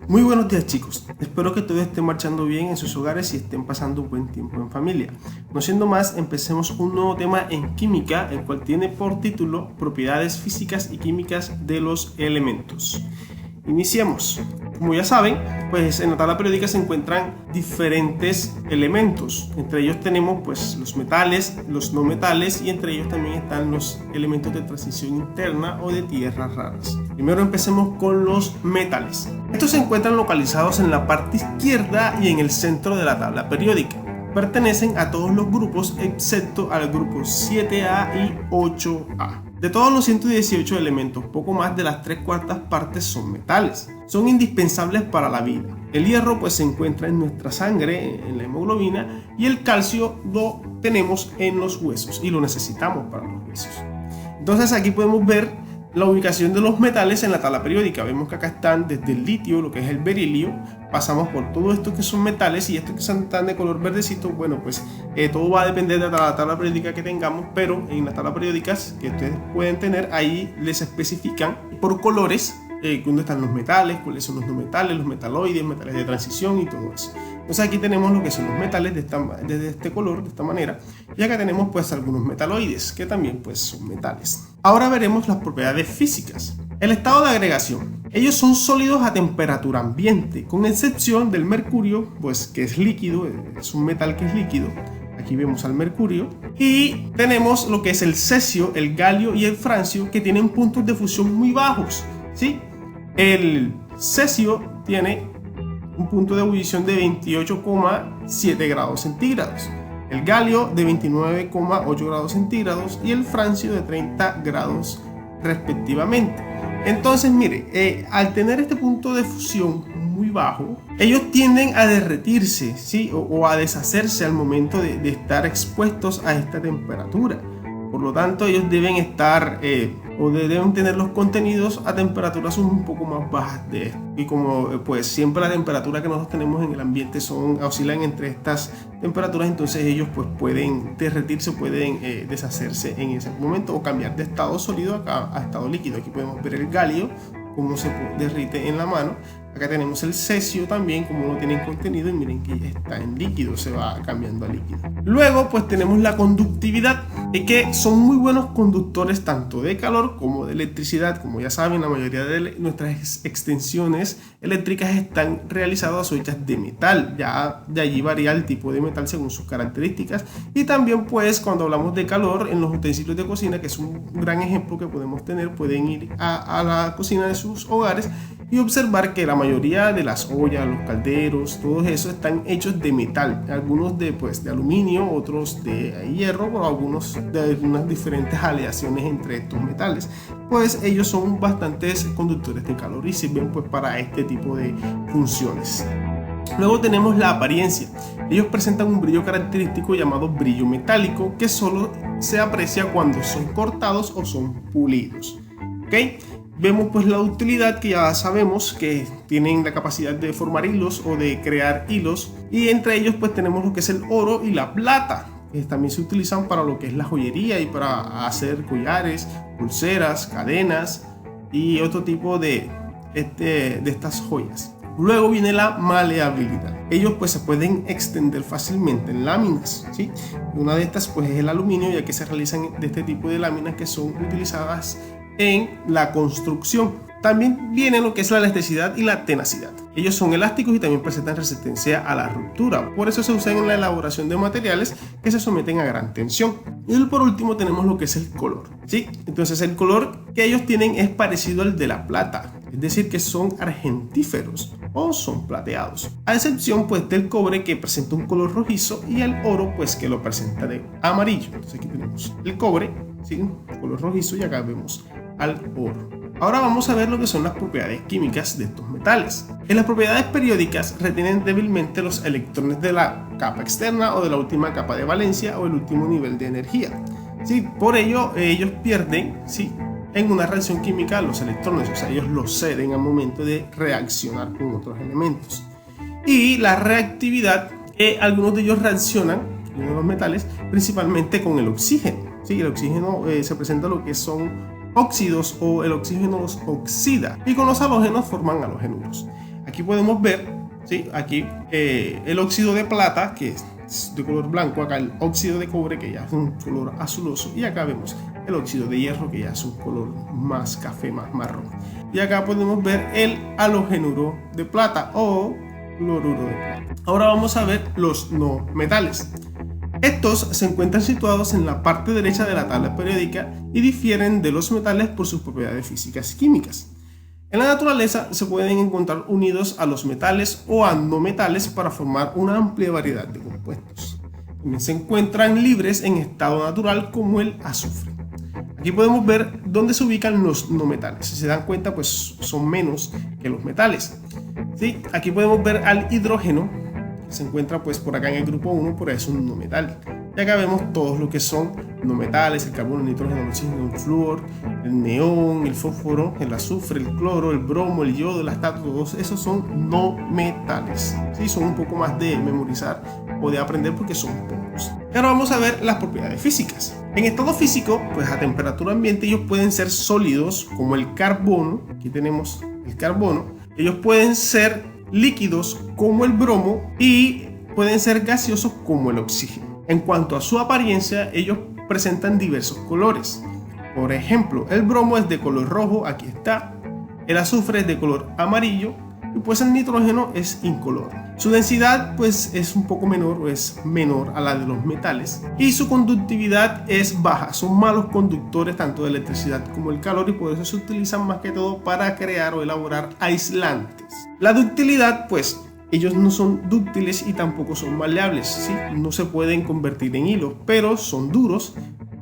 Muy buenos días chicos, espero que todo esté marchando bien en sus hogares y estén pasando un buen tiempo en familia. No siendo más, empecemos un nuevo tema en química, el cual tiene por título Propiedades físicas y químicas de los elementos. Iniciemos. Como ya saben, pues en la tabla periódica se encuentran diferentes elementos. Entre ellos tenemos pues los metales, los no metales y entre ellos también están los elementos de transición interna o de tierras raras. Primero empecemos con los metales. Estos se encuentran localizados en la parte izquierda y en el centro de la tabla periódica. Pertenecen a todos los grupos excepto al grupo 7A y 8A. De todos los 118 elementos, poco más de las 3/4 partes son metales. Son indispensables para la vida. El hierro pues se encuentra en nuestra sangre, en la hemoglobina, y el calcio lo tenemos en los huesos y lo necesitamos para los huesos. Entonces aquí podemos ver la ubicación de los metales en la tabla periódica. Vemos que acá están desde el litio, lo que es el berilio, pasamos por todo esto que son metales y estos que están de color verdecito. Bueno, pues todo va a depender de la tabla periódica que tengamos, pero en las tablas periódicas que ustedes pueden tener, ahí les especifican por colores dónde están los metales, cuáles son los no metales, los metaloides, metales de transición y todo eso. Entonces aquí tenemos lo que son los metales de este color, de esta manera, y acá tenemos pues algunos metaloides que también pues son metales. Ahora veremos las propiedades físicas. El estado de agregación. Ellos son sólidos a temperatura ambiente, con excepción del mercurio, pues que es líquido, es un metal que es líquido. Aquí vemos al mercurio y tenemos lo que es el cesio, el galio y el francio, que tienen puntos de fusión muy bajos, ¿sí? El cesio tiene un punto de ebullición de 28,7 grados centígrados, el galio de 29,8 grados centígrados y el francio de 30 grados respectivamente. Entonces mire, al tener este punto de fusión muy bajo, ellos tienden a derretirse, ¿sí? o a deshacerse al momento de estar expuestos a esta temperatura. Por lo tanto, ellos deben estar deben tener los contenidos a temperaturas un poco más bajas de esto. Y como pues siempre la temperatura que nosotros tenemos en el ambiente oscilan entre estas temperaturas, entonces ellos pues pueden derretirse, pueden deshacerse en ese momento o cambiar de estado sólido a estado líquido. Aquí podemos ver el galio, cómo se derrite en la mano. Acá tenemos el cesio también, como no tiene contenido, y miren que está en líquido, se va cambiando a líquido. Luego pues tenemos la conductividad, que son muy buenos conductores tanto de calor como de electricidad. Como ya saben, la mayoría de nuestras extensiones eléctricas están realizadas o hechas de metal. Ya de allí varía el tipo de metal según sus características. Y también pues cuando hablamos de calor en los utensilios de cocina, que es un gran ejemplo que podemos tener, pueden ir a la cocina de sus hogares y observar que la mayoría de las ollas, los calderos, todos esos están hechos de metal, algunos de aluminio, otros de hierro, o algunos de unas diferentes aleaciones entre estos metales. Pues ellos son bastantes conductores de calor y sirven pues para este tipo de funciones. Luego tenemos la apariencia. Ellos presentan un brillo característico llamado brillo metálico, que solo se aprecia cuando son cortados o son pulidos. ¿Okay? Vemos pues la utilidad, que ya sabemos que tienen la capacidad de formar hilos o de crear hilos, y entre ellos pues tenemos lo que es el oro y la plata, que también se utilizan para lo que es la joyería y para hacer collares, pulseras, cadenas y otro tipo de estas joyas. Luego viene la maleabilidad. Ellos pues se pueden extender fácilmente en láminas, ¿sí? Una de estas pues es el aluminio, ya que se realizan de este tipo de láminas que son utilizadas en la construcción. También viene lo que es la elasticidad y la tenacidad. Ellos son elásticos y también presentan resistencia a la ruptura. Por eso se usan en la elaboración de materiales que se someten a gran tensión. Y por último tenemos lo que es el color, ¿sí? Entonces el color que ellos tienen es parecido al de la plata, es decir que son argentíferos o son plateados, a excepción pues del cobre, que presenta un color rojizo, y el oro pues que lo presenta de amarillo. Entonces aquí tenemos el cobre, ¿sí? Color rojizo, y acá vemos al oro. Ahora vamos a ver lo que son las propiedades químicas de estos metales. En las propiedades periódicas retienen débilmente los electrones de la capa externa o de la última capa de valencia o el último nivel de energía. ¿Sí? Por ello ellos pierden, ¿sí?, en una reacción química los electrones, o sea, ellos los ceden al momento de reaccionar con otros elementos. Y la reactividad, algunos de ellos reaccionan, algunos de los metales, principalmente con el oxígeno. ¿Sí? El oxígeno se presenta lo que son óxidos, o el oxígeno los oxida, y con los halógenos forman halogénuros. Aquí podemos ver, ¿sí? Aquí el óxido de plata, que es de color blanco, acá el óxido de cobre, que ya es un color azuloso, y acá vemos el óxido de hierro, que ya es un color más café, más marrón. Y acá podemos ver el halogenuro de plata o cloruro de plata. Ahora vamos a ver los no metales. Estos se encuentran situados en la parte derecha de la tabla periódica y difieren de los metales por sus propiedades físicas y químicas. En la naturaleza se pueden encontrar unidos a los metales o a no metales para formar una amplia variedad de compuestos. También se encuentran libres en estado natural como el azufre. Aquí podemos ver dónde se ubican los no metales. Si se dan cuenta, pues son menos que los metales. ¿Sí? Aquí podemos ver al hidrógeno, que se encuentra pues por acá en el grupo 1, por eso es un no metal. Y acá vemos todos lo que son no metales: el carbono, el nitrógeno, el oxígeno, el flúor, el neón, el fósforo, el azufre, el cloro, el bromo, el yodo, el astato. Todos esos son no metales. ¿Sí? Son un poco más de memorizar o de aprender porque son pocos. Ahora vamos a ver las propiedades físicas. En estado físico, pues a temperatura ambiente ellos pueden ser sólidos como el carbono. Aquí tenemos el carbono. Ellos pueden ser líquidos como el bromo y pueden ser gaseosos como el oxígeno. En cuanto a su apariencia, ellos presentan diversos colores. Por ejemplo, el bromo es de color rojo, aquí está. El azufre es de color amarillo y pues el nitrógeno es incoloro. Su densidad pues es un poco menor o es menor a la de los metales y su conductividad es baja. Son malos conductores tanto de electricidad como el calor y por eso se utilizan más que todo para crear o elaborar aislantes. La ductilidad, pues ellos no son dúctiles y tampoco son maleables, ¿sí? No se pueden convertir en hilo, pero son duros.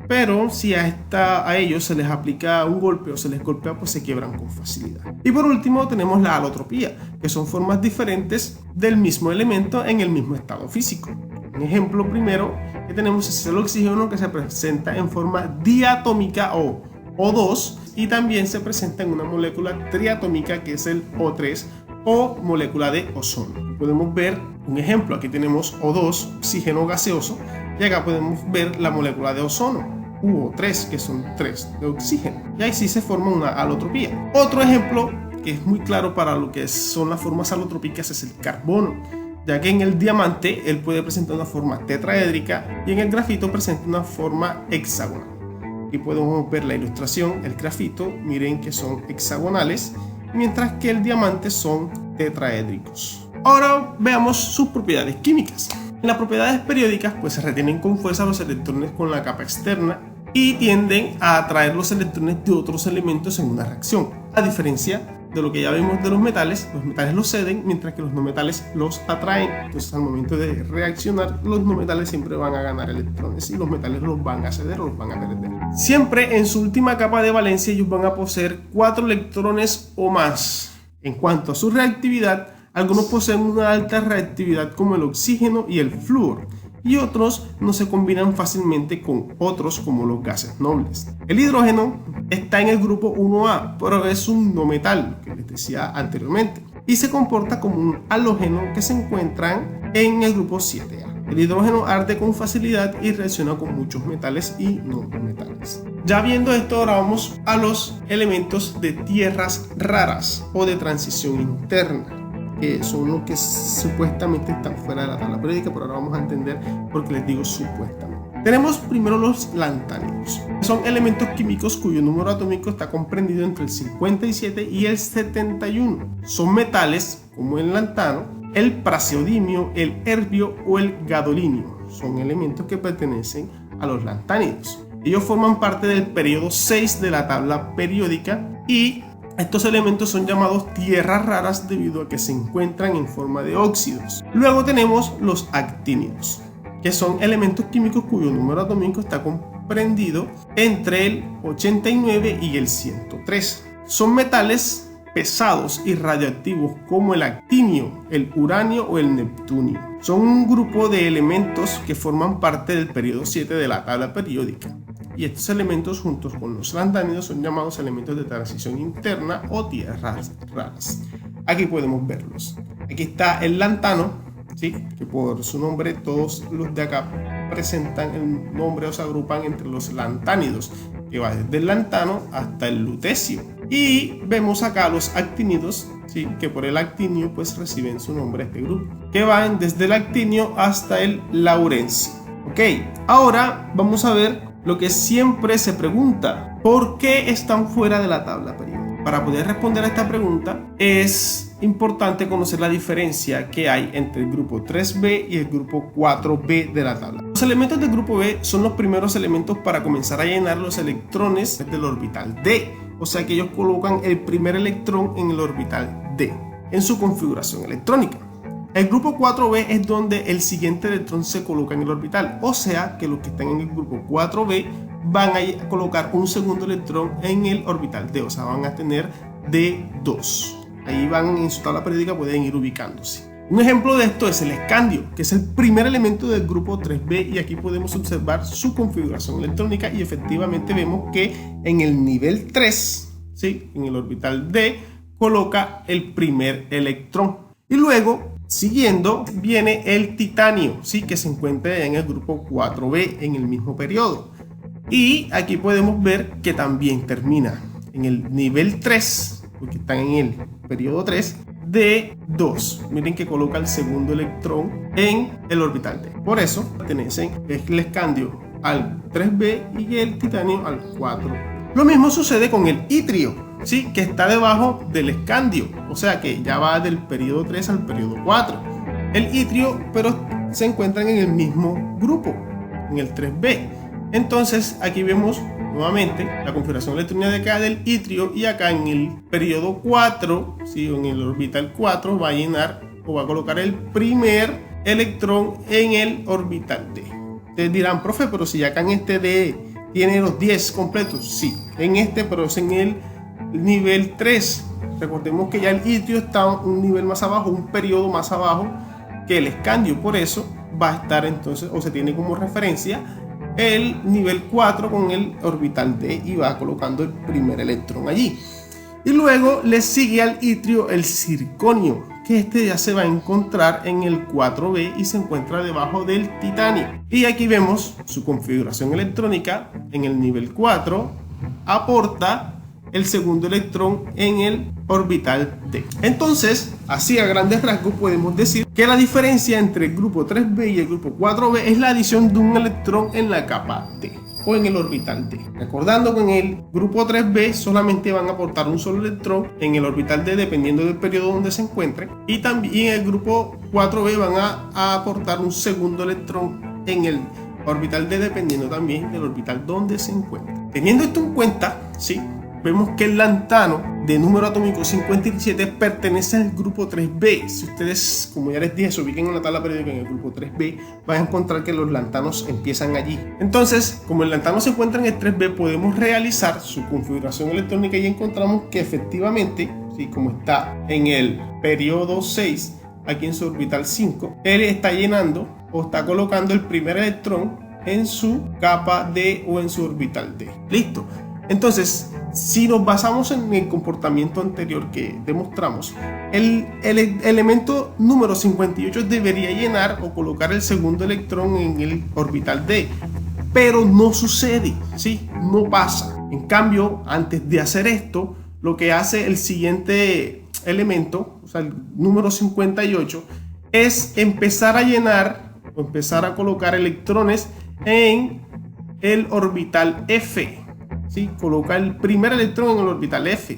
Pero si a ellos se les aplica un golpe o se les golpea, pues se quiebran con facilidad. Y por último tenemos la alotropía, que son formas diferentes del mismo elemento en el mismo estado físico. Un ejemplo primero que tenemos es el oxígeno, que se presenta en forma diatómica o O2 y también se presenta en una molécula triatómica que es el O3 o molécula de ozono. Podemos ver un ejemplo, aquí tenemos O2, oxígeno gaseoso, y acá podemos ver la molécula de ozono, O3, que son 3 de oxígeno. Y ahí sí se forma una alotropía. Otro ejemplo que es muy claro para lo que son las formas alotrópicas es el carbono, ya que en el diamante él puede presentar una forma tetraédrica y en el grafito presenta una forma hexagonal. Aquí podemos ver la ilustración, el grafito, miren que son hexagonales, mientras que el diamante son tetraédricos. Ahora veamos sus propiedades químicas. En las propiedades periódicas pues se retienen con fuerza los electrones con la capa externa y tienden a atraer los electrones de otros elementos en una reacción. A diferencia de lo que ya vimos de los metales los ceden, mientras que los no metales los atraen. Entonces al momento de reaccionar, los no metales siempre van a ganar electrones y los metales los van a ceder o los van a perder. Siempre en su última capa de valencia ellos van a poseer 4 electrones o más. En cuanto a su reactividad, algunos poseen una alta reactividad como el oxígeno y el flúor, y otros no se combinan fácilmente con otros como los gases nobles. El hidrógeno está en el grupo 1A, pero es un no metal, que les decía anteriormente, y se comporta como un halógeno que se encuentran en el grupo 7A. El hidrógeno arde con facilidad y reacciona con muchos metales y no metales. Ya viendo esto, ahora vamos a los elementos de tierras raras o de transición interna, que son los que supuestamente están fuera de la tabla periódica, pero ahora vamos a entender por qué les digo supuestamente. Tenemos primero los lantánidos. Son elementos químicos cuyo número atómico está comprendido entre el 57 y el 71. Son metales como el lantano, el praseodimio, el erbio o el gadolinio. Son elementos que pertenecen a los lantánidos. Ellos forman parte del periodo 6 de la tabla periódica y estos elementos son llamados tierras raras debido a que se encuentran en forma de óxidos. Luego tenemos los actínidos, que son elementos químicos cuyo número atómico está comprendido entre el 89 y el 103. Son metales pesados y radioactivos como el actinio, el uranio o el neptunio. Son un grupo de elementos que forman parte del periodo 7 de la tabla periódica. Y estos elementos juntos con los lantánidos son llamados elementos de transición interna o tierras raras. Aquí podemos verlos. Aquí está el lantano, ¿sí? Que por su nombre todos los de acá presentan el nombre o se agrupan entre los lantánidos, que va desde el lantano hasta el lutecio. Y vemos acá los actínidos, ¿sí? Que por el actinio pues reciben su nombre este grupo, que van desde el actinio hasta el laurencio. Ok, ahora vamos a ver lo que siempre se pregunta: ¿por qué están fuera de la tabla periódica? Para poder responder a esta pregunta es importante conocer la diferencia que hay entre el grupo 3B y el grupo 4B de la tabla. Los elementos del grupo B son los primeros elementos para comenzar a llenar los electrones del orbital D. O sea que ellos colocan el primer electrón en el orbital D en su configuración electrónica. El grupo 4B es donde el siguiente electrón se coloca en el orbital. O sea que los que están en el grupo 4B van a colocar un segundo electrón en el orbital D. O sea, van a tener D2. Ahí van en su tabla periódica, pueden ir ubicándose. Un ejemplo de esto es el escandio, que es el primer elemento del grupo 3B, y aquí podemos observar su configuración electrónica y efectivamente vemos que en el nivel 3, ¿sí? En el orbital D, coloca el primer electrón. Y luego, siguiendo, viene el titanio, ¿sí? Que se encuentra en el grupo 4B en el mismo periodo. Y aquí podemos ver que también termina en el nivel 3, porque están en el periodo 3, D2. Miren que coloca el segundo electrón en el orbital D. Por eso pertenecen el escandio al 3B y el titanio al 4. Lo mismo sucede con el itrio, ¿sí? Que está debajo del escandio. O sea que ya va del periodo 3 al periodo 4. El itrio, pero se encuentran en el mismo grupo, en el 3B. Entonces aquí vemos nuevamente la configuración electrónica de acá del itrio, y acá en el periodo 4, ¿sí? En el orbital 4 va a llenar o va a colocar el primer electrón en el orbital D. Ustedes dirán: profe, pero si acá en este D tiene los 10 completos. Sí, en este, pero es en el nivel 3. Recordemos que ya el itrio está un nivel más abajo, un periodo más abajo que el escandio. Por eso va a estar entonces, o se tiene como referencia, el nivel 4 con el orbital D, y va colocando el primer electrón allí. Y luego le sigue al itrio el circonio, que este ya se va a encontrar en el 4B y se encuentra debajo del titanio. Y aquí vemos su configuración electrónica. En el nivel 4 aporta el segundo electrón en el orbital D. Entonces, así a grandes rasgos podemos decir que la diferencia entre el grupo 3B y el grupo 4B es la adición de un electrón en la capa D o en el orbital D. Recordando que en el grupo 3B solamente van a aportar un solo electrón en el orbital D dependiendo del periodo donde se encuentren, y también en el grupo 4B van a aportar un segundo electrón en el orbital D dependiendo también del orbital donde se encuentren. Teniendo esto en cuenta, ¿sí?, vemos que el lantano de número atómico 57 pertenece al grupo 3B. Si ustedes, como ya les dije, se ubiquen en la tabla periódica en el grupo 3B, van a encontrar que los lantanos empiezan allí. Entonces, como el lantano se encuentra en el 3B, podemos realizar su configuración electrónica y encontramos que efectivamente, ¿sí?, como está en el periodo 6, aquí en su orbital 5, él está llenando o está colocando el primer electrón en su capa D o en su orbital D. Listo. Entonces, si nos basamos en el comportamiento anterior que demostramos, el elemento número 58 debería llenar o colocar el segundo electrón en el orbital D, pero no sucede, ¿sí? No pasa. En cambio, antes de hacer esto, lo que hace el siguiente elemento, o sea, el número 58, es empezar a llenar o empezar a colocar electrones en el orbital F. ¿Sí? Coloca el primer electrón en el orbital F,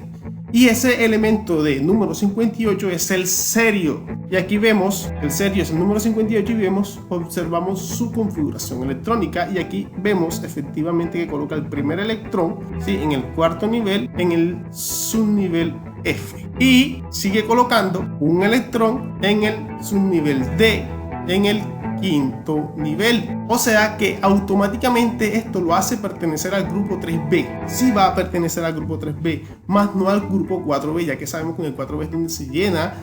y ese elemento de número 58 es el cerio, y aquí vemos el cerio es el número 58 y observamos su configuración electrónica, y aquí vemos efectivamente que coloca el primer electrón, ¿sí?, en el cuarto nivel en el subnivel F, y sigue colocando un electrón en el subnivel D en el quinto nivel. O sea que automáticamente esto lo hace pertenecer al grupo 3B. Sí va a pertenecer al grupo 3B, más no al grupo 4B, ya que sabemos que en el 4B es donde se llena,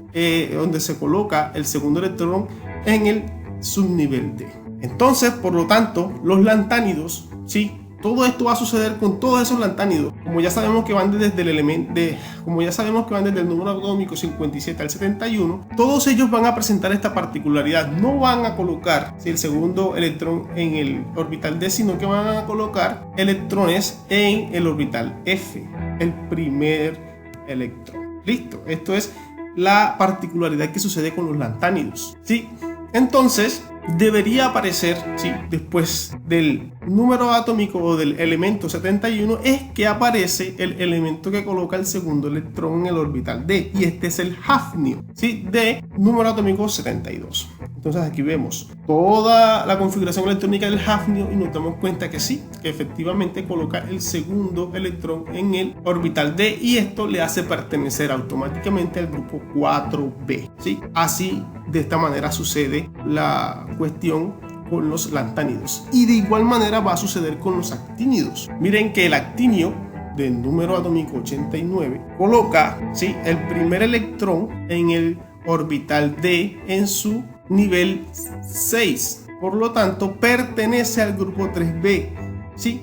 donde se coloca el segundo electrón en el subnivel D. Entonces, por lo tanto, los lantánidos, ¿sí?, todo esto va a suceder con todos esos lantánidos. Como ya sabemos que van desde el número atómico 57 al 71, todos ellos van a presentar esta particularidad. No van a colocar el segundo electrón en el orbital D, sino que van a colocar electrones en el orbital F, el primer electrón. Listo, esto es la particularidad que sucede con los lantánidos, ¿sí? Entonces debería aparecer, ¿sí?, después del número atómico o del elemento 71 es que aparece el elemento que coloca el segundo electrón en el orbital D, y este es el hafnio, ¿sí?, de número atómico 72. Entonces aquí vemos toda la configuración electrónica del hafnio y nos damos cuenta que sí, que efectivamente coloca el segundo electrón en el orbital D, y esto le hace pertenecer automáticamente al grupo 4b, ¿sí? Así, de esta manera sucede la cuestión con los lantánidos, y de igual manera va a suceder con los actínidos. Miren que el actinio del número atómico 89 coloca, ¿sí?, el primer electrón en el orbital D en su nivel 6, por lo tanto pertenece al grupo 3b, ¿sí?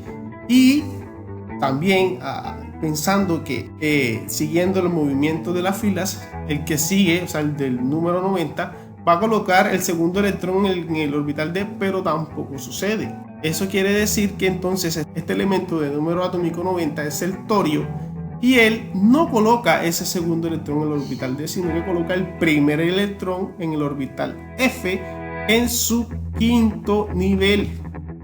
Y también pensando que siguiendo el movimiento de las filas, el que sigue, o sea, el del número 90, va a colocar el segundo electrón en el orbital D, pero tampoco sucede. Eso quiere decir que entonces este elemento de número atómico 90 es el torio, y él no coloca ese segundo electrón en el orbital D, sino que coloca el primer electrón en el orbital F en su quinto nivel,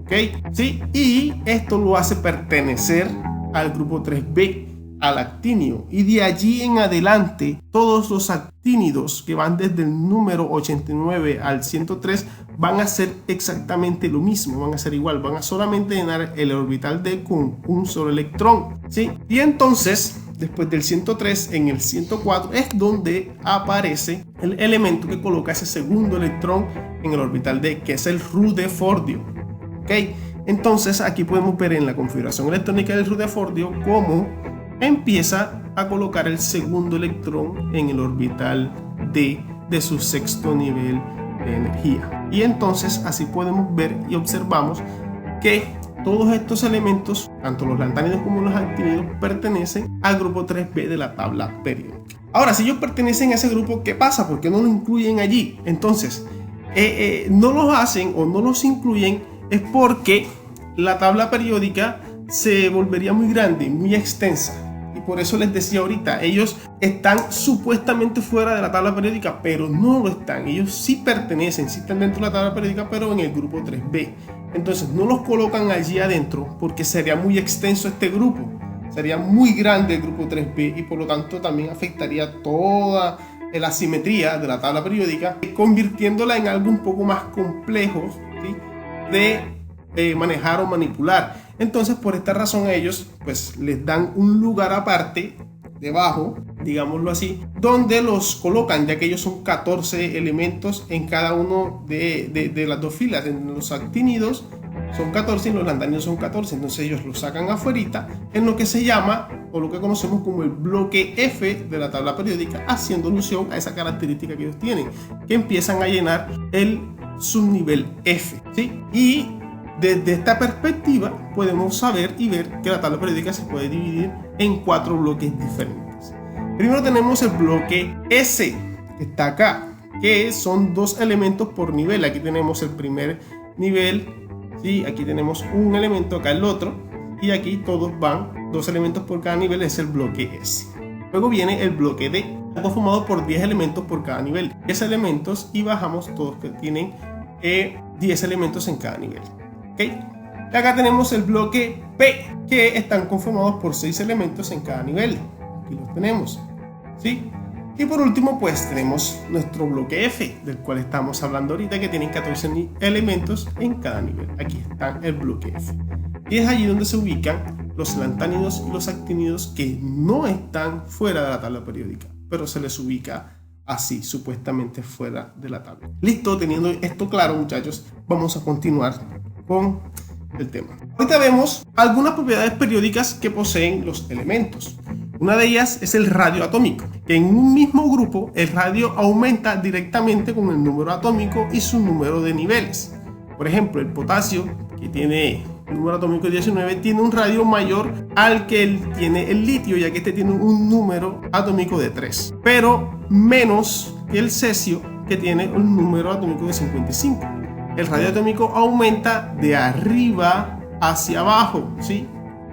¿ok? ¿Sí? Y esto lo hace pertenecer al grupo 3b, al actinio, y de allí en adelante todos los actínidos que van desde el número 89 al 103 van a ser exactamente lo mismo, van a ser igual, van a solamente llenar el orbital D con un solo electrón, ¿sí? Y entonces después del 103 en el 104 es donde aparece el elemento que coloca ese segundo electrón en el orbital D, que es el rutherfordio, ¿ok? Entonces aquí podemos ver en la configuración electrónica del rutherfordio cómo empieza a colocar el segundo electrón en el orbital D de su sexto nivel de energía. Y entonces así podemos ver y observamos que todos estos elementos, tanto los lantánidos como los actínidos, pertenecen al grupo 3b de la tabla periódica. Ahora, si ellos pertenecen a ese grupo, ¿qué pasa? ¿Por qué no lo incluyen allí? Entonces, no los hacen o no los incluyen es porque la tabla periódica se volvería muy grande, muy extensa. Y por eso les decía ahorita, ellos están supuestamente fuera de la tabla periódica, pero no lo están. Ellos sí pertenecen, sí están dentro de la tabla periódica, pero en el grupo 3b. Entonces no los colocan allí adentro porque sería muy extenso este grupo. Sería muy grande el grupo 3b y por lo tanto también afectaría toda la simetría de la tabla periódica, convirtiéndola en algo un poco más complejo, ¿sí?, de manejar o manipular. Entonces por esta razón a ellos pues les dan un lugar aparte debajo, digámoslo así, donde los colocan, ya que ellos son 14 elementos en cada uno de las dos filas. En los actínidos son 14 y los lantánidos son 14, entonces ellos los sacan afuerita en lo que se llama o lo que conocemos como el bloque F de la tabla periódica, haciendo alusión a esa característica que ellos tienen, que empiezan a llenar el subnivel F, ¿sí? Y desde esta perspectiva podemos saber y ver que la tabla periódica se puede dividir en 4 bloques diferentes. Primero tenemos el bloque S, que está acá, que son 2 elementos por nivel. Aquí tenemos el primer nivel, ¿sí? Aquí tenemos un elemento, acá el otro, y aquí todos van 2 elementos por cada nivel, es el bloque S. Luego viene el bloque D, conformado por 10 elementos por cada nivel. 10 elementos y bajamos todos que tienen 10 elementos en cada nivel. ¿Okay? Y acá tenemos el bloque P, que están conformados por 6 elementos en cada nivel. Aquí los tenemos, ¿sí? Y por último pues tenemos nuestro bloque F, del cual estamos hablando ahorita, que tienen 14 elementos en cada nivel. Aquí está el bloque F. Y es allí donde se ubican los lantánidos y los actínidos que no están fuera de la tabla periódica, pero se les ubica así, supuestamente fuera de la tabla. Listo, teniendo esto claro, muchachos, vamos a continuar con el tema. Ahorita vemos algunas propiedades periódicas que poseen los elementos. Una de ellas es el radio atómico, que en un mismo grupo el radio aumenta directamente con el número atómico y su número de niveles. Por ejemplo, el potasio, que tiene el número atómico 19, tiene un radio mayor al que tiene el litio, ya que este tiene un número atómico de 3, pero menos que el cesio, que tiene un número atómico de 55. El radio atómico aumenta de arriba hacia abajo, ¿sí?,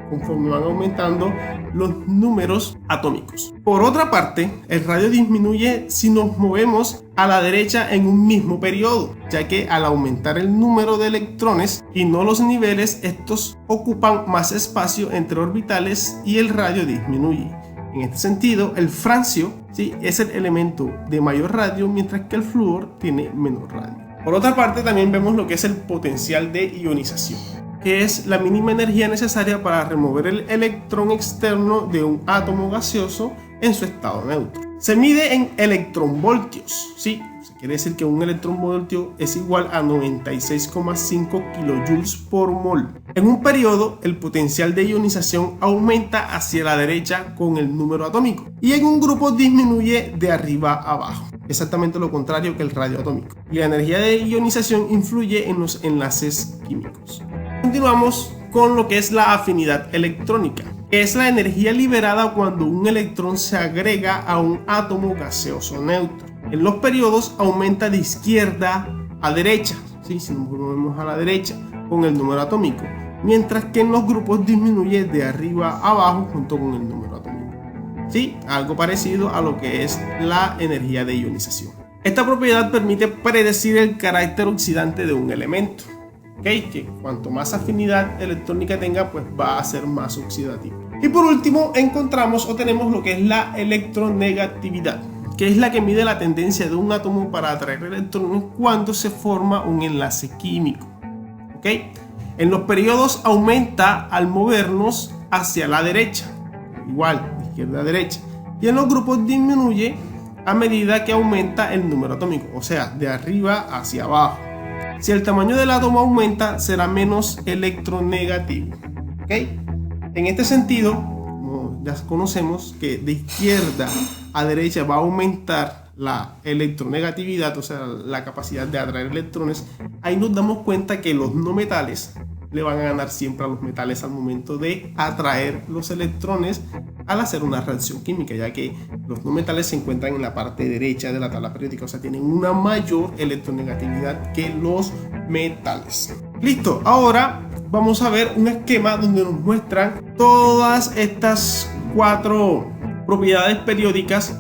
conforme van aumentando los números atómicos. Por otra parte, el radio disminuye si nos movemos a la derecha en un mismo periodo, ya que al aumentar el número de electrones y no los niveles, estos ocupan más espacio entre orbitales y el radio disminuye. En este sentido, el francio, ¿sí?, es el elemento de mayor radio, mientras que el flúor tiene menor radio. Por otra parte, también vemos lo que es el potencial de ionización, que es la mínima energía necesaria para remover el electrón externo de un átomo gaseoso en su estado neutro. Se mide en electronvoltios, ¿sí? Quiere decir que un electronvoltio es igual a 96,5 kilojoules por mol. En un periodo, el potencial de ionización aumenta hacia la derecha con el número atómico, y en un grupo disminuye de arriba a abajo, exactamente lo contrario que el radio atómico. Y la energía de ionización influye en los enlaces químicos. Continuamos con lo que es la afinidad electrónica, que es la energía liberada cuando un electrón se agrega a un átomo gaseoso neutro. En los periodos aumenta de izquierda a derecha, ¿sí?, si nos movemos a la derecha con el número atómico, mientras que en los grupos disminuye de arriba a abajo junto con el número atómico. ¿Sí? Algo parecido a lo que es la energía de ionización. Esta propiedad permite predecir el carácter oxidante de un elemento. Que cuanto más afinidad electrónica tenga, pues va a ser más oxidativo. Y por último encontramos o tenemos lo que es la electronegatividad, que es la que mide la tendencia de un átomo para atraer electrones cuando se forma un enlace químico. En los periodos aumenta al movernos hacia la derecha, igual de izquierda a derecha, y en los grupos disminuye a medida que aumenta el número atómico, o sea, de arriba hacia abajo. Si el tamaño del átomo aumenta, será menos electronegativo. En este sentido, como ya conocemos que de izquierda a derecha va a aumentar la electronegatividad, o sea, la capacidad de atraer electrones, ahí nos damos cuenta que los no metales le van a ganar siempre a los metales al momento de atraer los electrones al hacer una reacción química, ya que los no metales se encuentran en la parte derecha de la tabla periódica, o sea, tienen una mayor electronegatividad que los metales. Listo, ahora vamos a ver un esquema donde nos muestran todas estas 4 propiedades periódicas,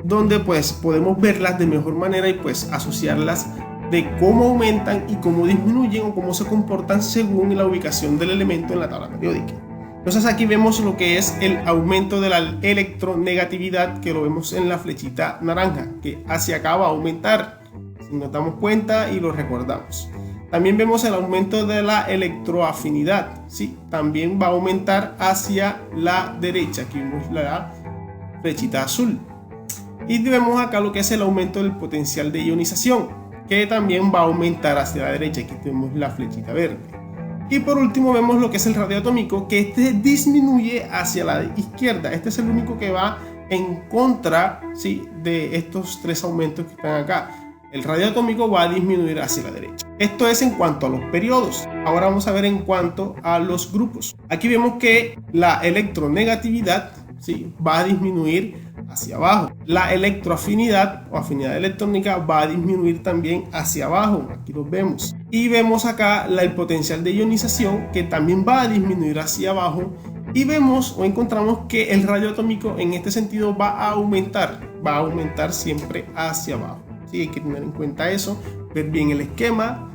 donde pues podemos verlas de mejor manera y pues asociarlas de cómo aumentan y cómo disminuyen o cómo se comportan según la ubicación del elemento en la tabla periódica. Entonces aquí vemos lo que es el aumento de la electronegatividad, que lo vemos en la flechita naranja, que hacia acá va a aumentar, si nos damos cuenta y lo recordamos. También vemos el aumento de la electroafinidad, ¿sí? También va a aumentar hacia la derecha, aquí vemos la flechita azul. Y vemos acá lo que es el aumento del potencial de ionización, que también va a aumentar hacia la derecha, aquí tenemos la flechita verde. Y por último vemos lo que es el radio atómico, que este disminuye hacia la izquierda. Este es el único que va en contra, ¿sí?, de estos 3 aumentos que están acá. El radio atómico va a disminuir hacia la derecha. Esto es en cuanto a los periodos. Ahora vamos a ver en cuanto a los grupos. Aquí vemos que la electronegatividad, ¿sí?, va a disminuir hacia abajo. La electroafinidad o afinidad electrónica va a disminuir también hacia abajo. Aquí lo vemos. Y vemos acá el potencial de ionización, que también va a disminuir hacia abajo. Y vemos o encontramos que el radio atómico en este sentido va a aumentar siempre hacia abajo. Sí, hay que tener en cuenta eso, ver bien el esquema,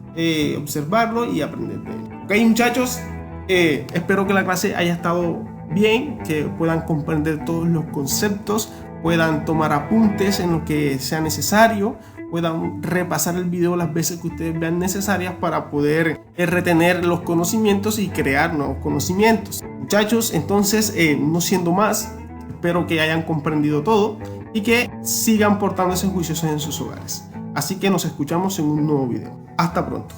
observarlo y aprender de él. Ok, muchachos, espero que la clase haya estado bien, que puedan comprender todos los conceptos, puedan tomar apuntes en lo que sea necesario, puedan repasar el video las veces que ustedes vean necesarias para poder retener los conocimientos y crear nuevos conocimientos. Muchachos, entonces, no siendo más, espero que hayan comprendido todo y que sigan portándose juiciosos en sus hogares. Así que nos escuchamos en un nuevo video. Hasta pronto.